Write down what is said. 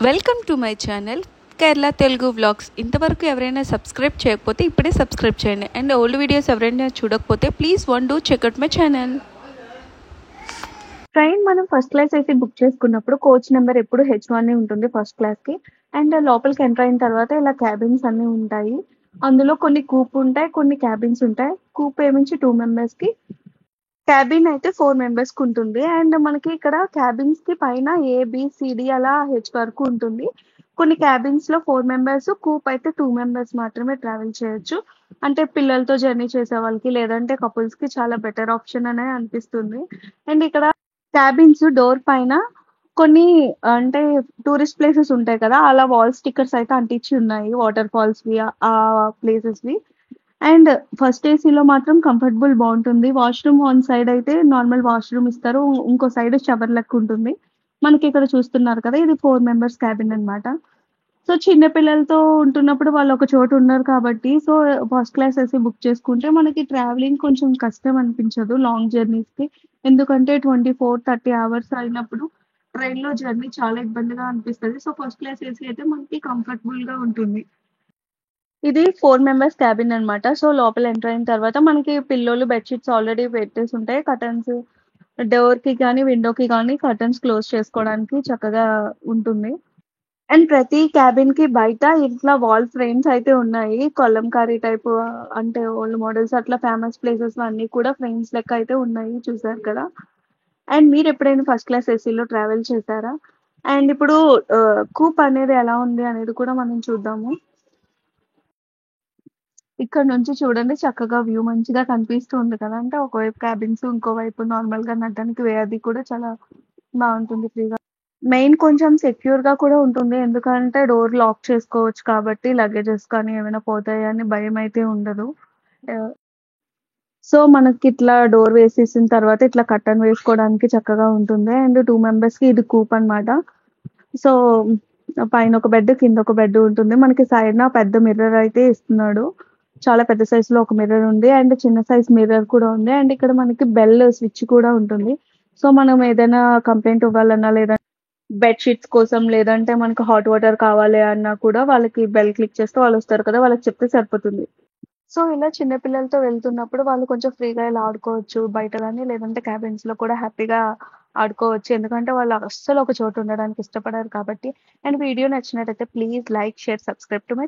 Welcome to my channel Kerala Telugu vlogs. ఇంతవరకు ఎవరైనా subscribe చేయకపోతే ఇప్పుడే సబ్స్క్రైబ్ చేయండి. అండ్ ఓల్డ్ వీడియోస్ ఎవరైనా చూడకపోతే please do checkout my channel. Train మనం ఫస్ట్ క్లాస్ అయితే బుక్ చేసుకున్నప్పుడు కోచ్ నెంబర్ ఎప్పుడు H1 ఉంటుంది ఫస్ట్ క్లాస్‌కి. అండ్ లోపలికి ఎంటర్ అయిన తర్వాత ఇలా క్యాబిన్స్ అన్నీ ఉంటాయి. అందులో కొన్ని కూప్ ఉంటాయి, కొన్ని క్యాబిన్స్ ఉంటాయి. కూప్ ఏమించి 2 మెంబర్స్‌కి, క్యాబిన్ అయితే 4 మెంబర్స్‌కి ఉంటుంది. అండ్ మనకి ఇక్కడ క్యాబిన్స్‌కి పైన ఏబిసిడి అలా హెచ్ వరకు ఉంటుంది. కొన్ని క్యాబిన్స్‌లో 4 మెంబర్స్, కూప్ అయితే 2 మెంబర్స్ మాత్రమే ట్రావెల్ చేయొచ్చు. అంటే పిల్లలతో జర్నీ చేసే వాళ్ళకి లేదంటే కపుల్స్‌కి చాలా బెటర్ ఆప్షన్ అనే అనిపిస్తుంది. అండ్ ఇక్కడ క్యాబిన్స్ డోర్ పైన కొన్ని అంటే టూరిస్ట్ ప్లేసెస్ ఉంటాయి కదా! అలా వాల్ స్టిక్కర్స్ అయితే అంటించి ఉన్నాయి. వాటర్ ఫాల్స్‌వి ఆ ప్లేసెస్‌వి. అండ్ ఫస్ట్ ఏసీలో మాత్రం కంఫర్టబుల్ బావుంటుంది. వాష్‌రూమ్ వన్ సైడ్ అయితే నార్మల్ వాష్‌రూమ్ ఇస్తారు. ఇంకో సైడ్ షవర్ లెక్క ఉంటుంది. మనకి ఇక్కడ చూస్తున్నారు కదా! ఇది 4 మెంబర్స్ క్యాబిన్ అన్నమాట. సో, చిన్న పిల్లలతో ఉంటున్నప్పుడు వాళ్ళు ఒక చోట ఉండరు కాబట్టి ఫస్ట్ క్లాస్ ఏసీ బుక్ చేసుకుంటే మనకి ట్రావెలింగ్ కొంచెం కష్టం అనిపించదు లాంగ్ జర్నీస్‌కి. ఎందుకంటే 24, 30 అవర్స్ అయినప్పుడు ట్రైన్‌లో జర్నీ చాలా ఇబ్బందిగా అనిపిస్తది. సో, ఫస్ట్ క్లాస్ ఏసీ అయితే మనకి కంఫర్టబుల్‌గా ఉంటుంది. ఇది 4 మెంబర్స్ క్యాబిన్ అన్నమాట. సో, లోపల ఎంటర్ అయిన తర్వాత మనకి పిల్లోలు బెడ్ షీట్స్ ఆల్రెడీ పెట్టేసి ఉంటాయి. కర్టన్స్ డోర్‌కి గానీ, విండోకి గానీ కర్టన్స్ క్లోజ్ చేసుకోవడానికి చక్కగా ఉంటుంది. అండ్ ప్రతి క్యాబిన్‌కి బయట ఇట్లా వాల్ ఫ్రేమ్స్ అయితే ఉన్నాయి. కలంకారీ టైపు అంటే ఓల్డ్ మోడల్స్ అట్లా ఫేమస్ ప్లేసెస్ అన్నీ కూడా ఫ్రేమ్స్ లెక్క అయితే ఉన్నాయి. చూసారు కదా! అండ్ మీరెప్పుడైనా ఫస్ట్ క్లాస్ ఏసీలో ట్రావెల్ చేశారా? అండ్ ఇప్పుడు కూప్ అనేది ఎలా ఉంది అనేది కూడా మనం చూద్దాము. ఇక్కడ నుంచి చూడండి చక్కగా వ్యూ మంచిగా కనిపిస్తూ ఉంది కదా! అంటే ఒకవైపు క్యాబిన్స్, ఇంకోవైపు నార్మల్‌గా నడడానికి వే అది కూడా చాలా బావుంటుంది ఫ్రీగా. మెయిన్ కొంచెం సెక్యూర్‌గా కూడా ఉంటుంది. ఎందుకంటే డోర్ లాక్ చేసుకోవచ్చు కాబట్టి లగేజెస్ కానీ ఏమైనా పోతాయని భయమైతే ఉండదు. ఆహ్, సో, మనకిట్లా డోర్ వేసేసిన తర్వాత ఇట్లా కర్టెన్ వేసుకోవడానికి చక్కగా ఉంటుంది. అండ్ 2 మెంబర్స్‌కి ఇది కూప్ అన్నమాట. సో, పైన ఒక బెడ్, కింద ఒక బెడ్ ఉంటుంది. మనకి సైడ్‌న పెద్ద మిర్రర్ అయితే ఇస్తున్నాడు. చాలా పెద్ద సైజ్‌లో ఒక మిర్రర్ ఉంది. అండ్ చిన్న సైజ్ మిర్రర్ కూడా ఉంది. అండ్ ఇక్కడ మనకి బెల్ స్విచ్ కూడా ఉంటుంది. సో, మనం ఏదైనా కంప్లెయింట్ ఇవ్వాలన్నా లేదా బెడ్ షీట్స్ కోసం లేదంటే మనకు హాట్ వాటర్ కావాలి అన్నా కూడా వాళ్ళకి బెల్ క్లిక్ చేస్తే వాళ్ళొస్తారు కదా! వాళ్ళకి చెప్తే సరిపోతుంది. సో, ఇలా చిన్న పిల్లలతో వెళ్తున్నప్పుడు వాళ్ళు కొంచెం ఫ్రీగా ఇలా ఆడుకోవచ్చు. బయట గాని లేదంటే క్యాబిన్స్‌లో కూడా హ్యాపీగా ఆడుకోవచ్చు. ఎందుకంటే వాళ్ళు అస్సలు ఒక చోట ఉండడానికి ఇష్టపడరు కాబట్టి. అండ్ వీడియో నచ్చినట్టయితే please like, share, subscribe to my